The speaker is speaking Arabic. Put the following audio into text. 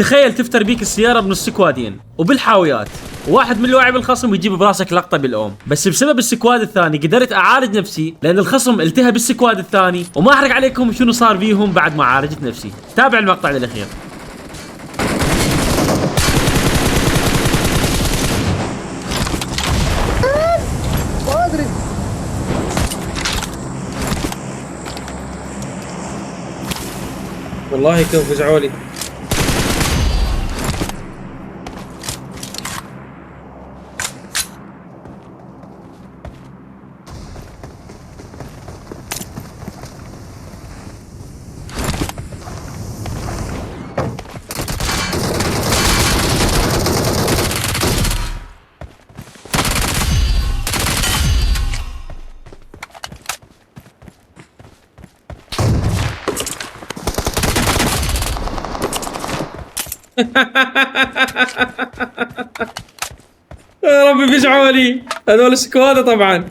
تخيل تفتر بيك السيارة بنص سكوادين وبالحاويات، وواحد من لواعب الخصم يجيب براسك لقطة بالأم، بس بسبب السكواد الثاني قدرت أعالج نفسي لأن الخصم التهى بالسكواد الثاني، وما أحرق عليكم شنو صار بيهم بعد ما عالجت نفسي. تابع المقطع للأخير. ما ادري. والله كيف فزعوا لي. يا ربي فزعوا لي هذول السكواد طبعا.